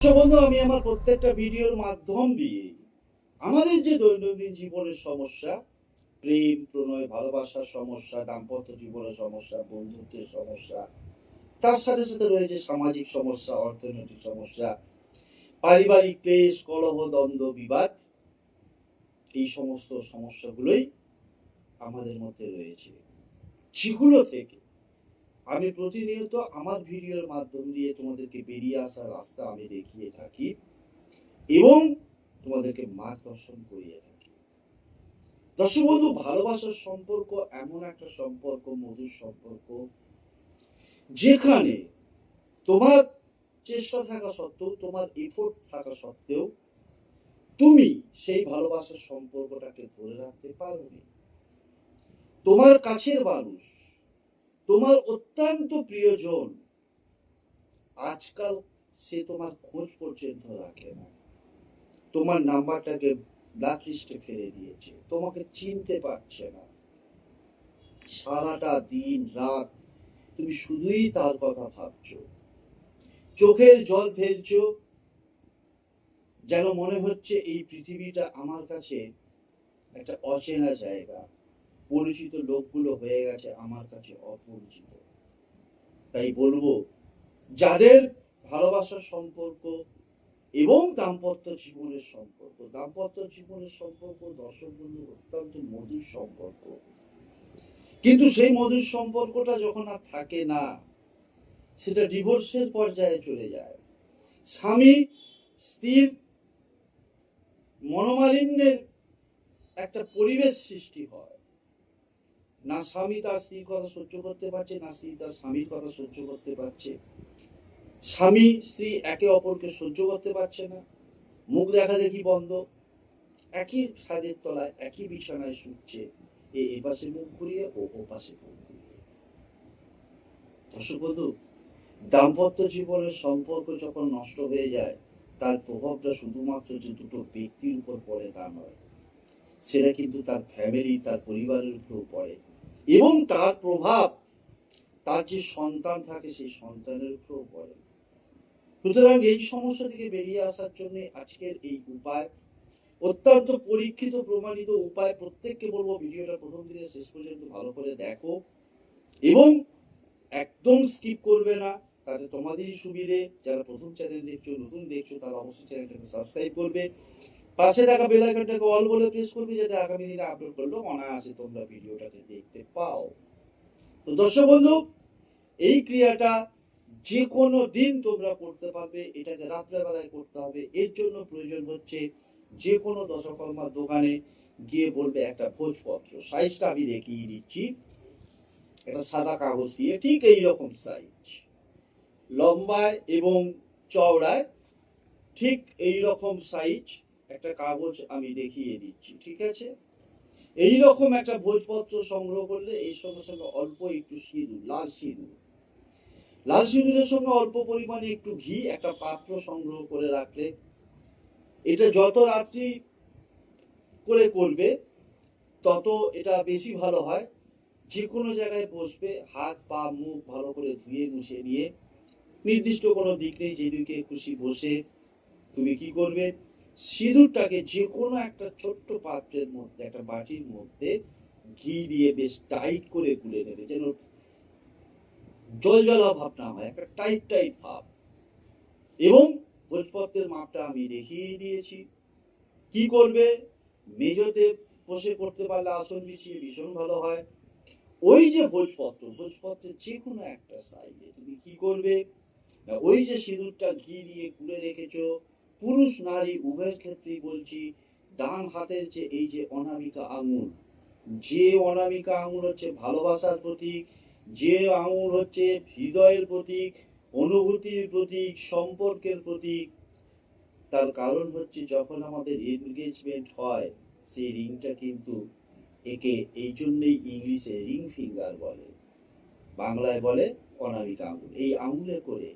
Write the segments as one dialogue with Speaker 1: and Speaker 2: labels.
Speaker 1: বন্ধু, আমি আমার প্রত্যেকটা ভিডিওর মাধ্যম দিয়ে আমাদের যে দৈনন্দিন জীবনের সমস্যা, প্রেম প্রণয় ভালোবাসার সমস্যা, দাম্পত্য জীবনের সমস্যা, বন্ধুত্বের সমস্যা, তার সাথে সাথে রয়েছে সামাজিক সমস্যা, অর্থনৈতিক সমস্যা, পারিবারিক ক্লেশ, কলহ, দ্বন্দ্ব, বিবাদ, এই সমস্ত সমস্যাগুলোই আমাদের মধ্যে রয়েছে, যেগুলো থেকে আমি প্রতিনিয়ত আমার ভিডিওর মাধ্যম দিয়ে তোমাদেরকে বেরিয়ে আসার রাস্তা আমি দেখিয়ে থাকি এবং তোমাদেরকে মার্গদর্শন করিয়ে থাকি। দর্শক বন্ধু, ভালোবাসার সম্পর্ক এমন একটা সম্পর্ক, মধুর সম্পর্ক, যেখানে তোমার চেষ্টা থাকা সত্ত্বেও, তোমার এফোর্ট থাকা সত্ত্বেও তুমি সেই ভালোবাসার সম্পর্কটাকে ধরে রাখতে পারোনি। তোমার কাছের মানুষ, তোমার অত্যন্ত প্রিয়জন, আজকাল সে তোমার খোঁজ পর্যন্ত রাখে না, তোমার নাম্বারটাকে ব্ল্যাক লিস্টে ফেলে দিয়েছে, তোমাকে চিনতে পারছে না। সারাটা দিন রাত তুমি শুধুই তার কথা ভাবছো, চোখের জল ফেলছো, যেন মনে হচ্ছে এই পৃথিবীটা আমার কাছে একটা অচেনা জায়গা, পরিচিত লোকগুলো হয়ে গেছে আমার কাছে অপরিচিত। তাই বলবো, যাদের ভালোবাসার সম্পর্ক এবং দাম্পত্য জীবনের সম্পর্ক, দর্শক বন্ধু অত্যন্ত মধুর সম্পর্ক, কিন্তু সেই মধুর সম্পর্কটা যখন আর থাকে না, সেটা ডিভোর্সের পর্যায়ে চলে যায়, স্বামী স্ত্রীর মনোমালিন্যের একটা পরিবেশ সৃষ্টি হয়, না স্বামী তার স্ত্রীর কথা সহ্য করতে পারছে, না স্ত্রী তার স্বামীর কথা সহ্য করতে পারছে, স্বামী স্ত্রী একে অপরকে সহ্য করতে পারছে না, মুখ দেখা দেখি বন্ধ, একই ছাদের তলায় একই বিছানায় শুচ্ছে, এ পাশে মুখ ঘুরিয়ে, ও পাশে মুখ ঘুরিয়ে। দর্শক বন্ধু, দাম্পত্য জীবনের সম্পর্ক যখন নষ্ট হয়ে যায়, তার প্রভাবটা শুধুমাত্র যে দুটো ব্যক্তির উপর পড়ে তা নয়, সেটা কিন্তু তার ফ্যামিলি, তার পরিবারের উপর পড়ে, এবং তার প্রভাব তার যে সন্তান থাকে সেই সন্তানের উপর পড়ে। সুতরাং এই সমস্যা থেকে বেরিয়ে আসার জন্য আজকের এই উপায়, অত্যন্ত পরীক্ষিত প্রমাণিত উপায়, প্রত্যেককে বলবো ভিডিওটা প্রথম থেকে শেষ পর্যন্ত ভালো করে দেখো এবং একদম স্কিপ করবে না, তাতে তোমাদেরই সুবিধে। যারা প্রথম চ্যানেল দেখছো, নতুন দেখছো, তারা অবশ্যই চ্যানেলটাকে সাবস্ক্রাইব করবে, পাশে থাকা বেল আইকনটাকে অল বলে প্রেস করবে, যাতে আগামী দিনে আপলোড করলেও অনায়াসে তোমরা ভিডিওটাকে দেখতে পাও। তো দর্শক বন্ধু, এই ক্রিয়াটা যে কোনো দিন তোমরা করতে পারবে, এটাকে রাত্রেবেলায় করতে হবে। এর জন্য প্রয়োজন হচ্ছে যে কোনো দশকর্মার দোকানে গিয়ে বলবে একটা ভোজপত্র, সাইজটা আমি দেখিয়ে দিচ্ছি, একটা সাদা কাগজ দিয়ে ঠিক এইরকম সাইজ, লম্বায় এবং চওড়ায় ঠিক এইরকম সাইজ একটা কাগজ আমি দেখিয়ে দিচ্ছি, ঠিক আছে? এইরকম একটা ভোজপত্র সংগ্রহ করলে এই সঙ্গে সঙ্গে অল্প একটু সিঁদুর, লাল সিঁদুরের সঙ্গে অল্প পরিমাণে একটু ঘি একটা পাত্র সংগ্রহ করে রাখলে, এটা যত রাত্রি করে করবে তত এটা বেশি ভালো হয়। যে কোনো জায়গায় বসবে, হাত পা মুখ ভালো করে ধুয়ে মুছে নিয়ে, নির্দিষ্ট কোনো দিক নেই, যেদিকে খুশি বসে তুমি কি করবে, সিঁদুরটাকে যে কোনো একটা ছোট্ট পাত্রের মধ্যে, একটা বাটির মধ্যে ঘি দিয়ে বেশ টাইট করে গুলে নেবে, যেন জল ভাব না হয়, একটা টাইট টাইট ভাব। এবং ভোজপত্রের মাপটা আমি দেখিয়ে দিয়েছি। কি করবে, মেঝেতে বসে করতে পারলে আসন বিছিয়ে ভীষণ ভালো হয়। ওই যে ভোজপত্রের যে কোনো একটা সাইডে তুমি কি করবে, ওই যে সিঁদুরটা ঘি দিয়ে গুলে রেখেছো, পুরুষ নারী উভয়ের ক্ষেত্রেই বলছি, ডান হাতের যে এই যে অনামিকা আঙুল, যে অনামিকা আঙুল হচ্ছে ভালোবাসার প্রতীক, যে আঙুল হচ্ছে হৃদয়ের প্রতীক, অনুভূতির প্রতীক, সম্পর্কের প্রতীক। তার কারণ হচ্ছে যখন আমাদের এনগেজমেন্ট হয়, সেই রিংটা কিন্তু, একে এই জন্যই ইংলিশে রিং ফিঙ্গার বলে, বাংলায় বলে অনামিকা আঙুল। এই আঙুলে করে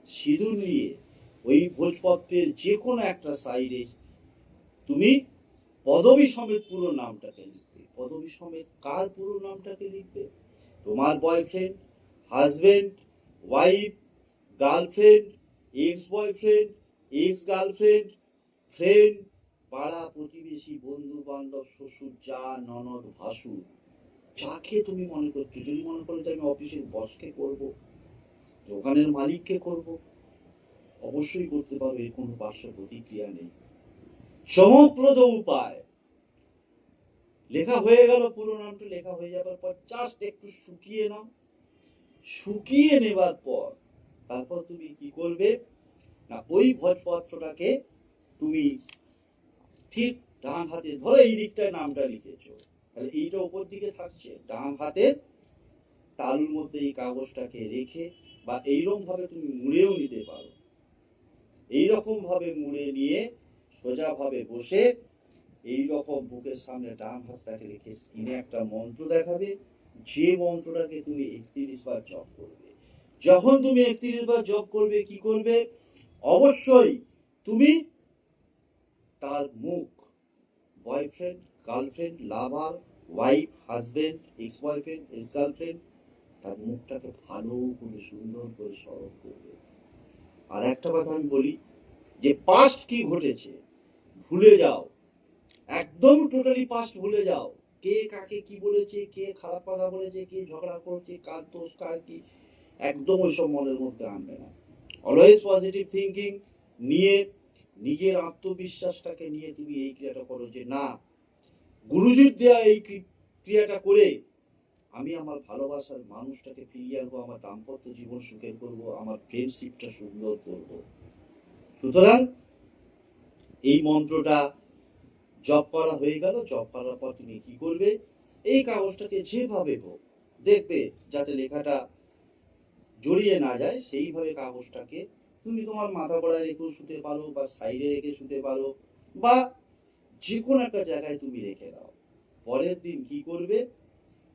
Speaker 1: সিঁদুর নিয়ে ওই ভোজপত্রের যে কোনো একটা সাইডে তুমি পদবী সমেত পুরো নামটাকে লিখবে। পদবী সমেত কার পুরো নামটাকে লিখবে? তোমার boyfriend, husband, wife, girlfriend, x boyfriend, ex girlfriend, friend, পাড়া প্রতিবেশী, বন্ধু বান্ধব, শ্বশুর, যা, ননদ, ভাসুর, যাকে তুমি মনে করছো, যদি মনে করো যে আমি অফিসের বসকে করব, দোকানের মালিককে করব, অবশ্যই করতে পারো, এর কোনো পার্শ্ব প্রতিক্রিয়া নেই। চমকপ্রদ উপায়। লেখা হয়ে গেল, পুরো নামটা লেখা হয়ে যাবার পর জাস্ট একটু শুকিয়ে নাও। শুকিয়ে নেবার পর তারপর তুমি কি করবে না, ওই ভোজপত্রটাকে তুমি ঠিক ডান হাতে ধরো, এই দিকটায় নামটা লিখেছো, তাহলে এইটা উপর দিকে থাকছে, ডান হাতের তালুর মধ্যে এই কাগজটাকে রেখে, বা এইরকম ভাবে তুমি মুড়েও নিতে পারো, এইরকম ভাবে মুড়ে নিয়ে সোজা ভাবে বসে এইরকম বুকের সামনে ডান হাতটাকে রেখে স্ক্রিনে একটা মন্ত্র দেখাবে, যে মন্ত্রটাকে তুমি 31 বার জপ করবে। যখন তুমি 31 বার জপ করবে, কি করবে, অবশ্যই তুমি তার মুখ, boyfriend, girlfriend, lover, wife, husband, ex boyfriend, ex girlfriend, তার মুখটাকে ভালো করে সুন্দর করে স্মরণ করবে। আর একটা কথা আমি বলি, যে পাস্ট কি ঘটেছে ভুলে যাও, একদম টোটালি পাস্ট ভুলে যাও। কে কাকে কি বলেছে, কে খারাপ কথা বলেছে, কে ঝগড়া করছে, কার দোষ কার কি, একদম ওইসব মনের মধ্যে আনবে না। অলওয়েজ পজিটিভ থিঙ্কিং নিয়ে, নিজের আত্মবিশ্বাসটাকে নিয়ে তুমি এই ক্রিয়াটা করো, যে না, গুরুজির দেয়া এই ক্রিয়াটা করে আমি আমার ভালোবাসার মানুষটাকে ফিরিয়ে আনবো, আমার দাম্পত্য জীবন সুখের করবো, আমার ফ্রেন্ডশিপটা সুন্দর করবো। সুতরাং এই মন্ত্রটা জপ করা হয়ে গেল। জপ করার পর তুমি কি করবে, এই কাগজটাকে যেভাবে হোক, দেখবে যাতে লেখাটা জড়িয়ে না যায়, সেইভাবে কাগজটাকে তুমি তোমার মাথা গোড়ায় রেখেও শুতে পারো, বা সাইডে রেখে শুতে পারো, বা যে কোনো একটা জায়গায় তুমি রেখে দাও। পরের দিন কি করবে,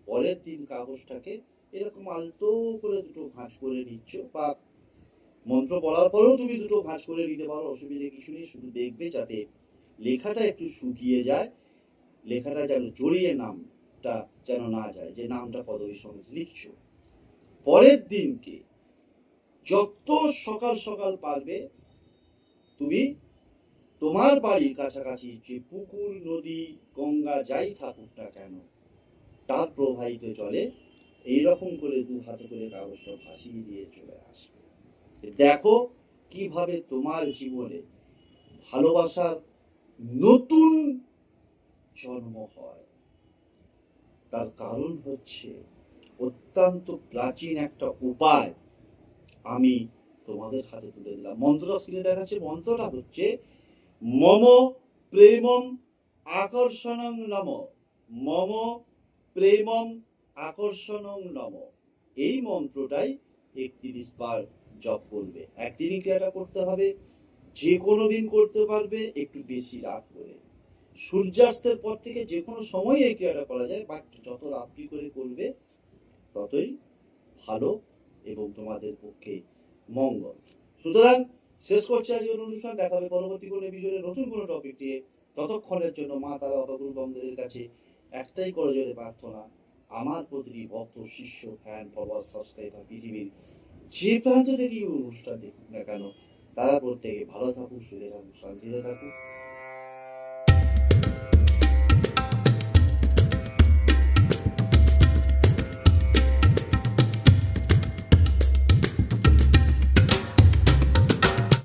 Speaker 1: পরের দিন কাগজটাকে এরকম আলতো করে দুটো ভাঁজ করে নিচ্ছ, বা মন্ত্র বলার পরেও তুমি দুটো ভাঁজ করে নিতে পারো, অসুবিধে কিছু নেই। শুধু দেখবে যাতে লেখাটা একটু শুকিয়ে যায়, লেখাটা যেন জড়িয়ে নামটা যেন না যায়, যে নামটা পদবীর সঙ্গে লিখছো। পরের দিনকে যত সকাল সকাল পারবে তুমি তোমার বাড়ির কাছাকাছি যে পুকুর, নদী, গঙ্গা যাই থাকুক না কেন, তার প্রবাহিত জলে এইরকম করে দু হাতে করে কাগজটা ভাসিয়ে দিয়ে চলে আসবে। দেখো কিভাবে তোমার জীবনে ভালোবাসার নতুন জন্ম হয়। তার কারণ হচ্ছে অত্যন্ত প্রাচীন একটা উপায় আমি তোমাদের হাতে তুলে দিলাম। মন্ত্রটা স্ক্রিনে দেখাচ্ছে, মন্ত্রটা হচ্ছে মম প্রেমম আকর্ষণং নম, মম প্রেমম আকর্ষণং নম। এই মন্ত্রটাই 31 বার জপ করবে। একদিনই ক্রিয়াটা করতে হবে, যে কোনো দিন করতে পারবে, একটু বেশি রাত করে, সূর্যাস্তের পর থেকে যে কোনো সময় এই ক্রিয়াটা করা যায়, বাট যত রাত্রি করে করবে ততই ভালো এবং তোমাদের পক্ষে মঙ্গল। সুতরাং শেষ করছি আজকের অনুষ্ঠান। দেখা হবে পরবর্তী কোনো বিষয়ে নতুন কোনো টপিক নিয়ে। ততক্ষণের জন্য মা তারা অবগুরু বন্ধুদের কাছে একটাই করজোড়ে প্রার্থনা, আমার প্রতিটি ভক্ত, শিষ্য, ফ্যান, ফলোয়ার, সাবস্ক্রাইবার, পৃথিবীর যে প্রান্ত থেকে অনুষ্ঠান দেখুক না কেন, তারা প্রত্যেকে ভালো থাকুক, সুখে থাকুক, শান্তিতে থাকুক।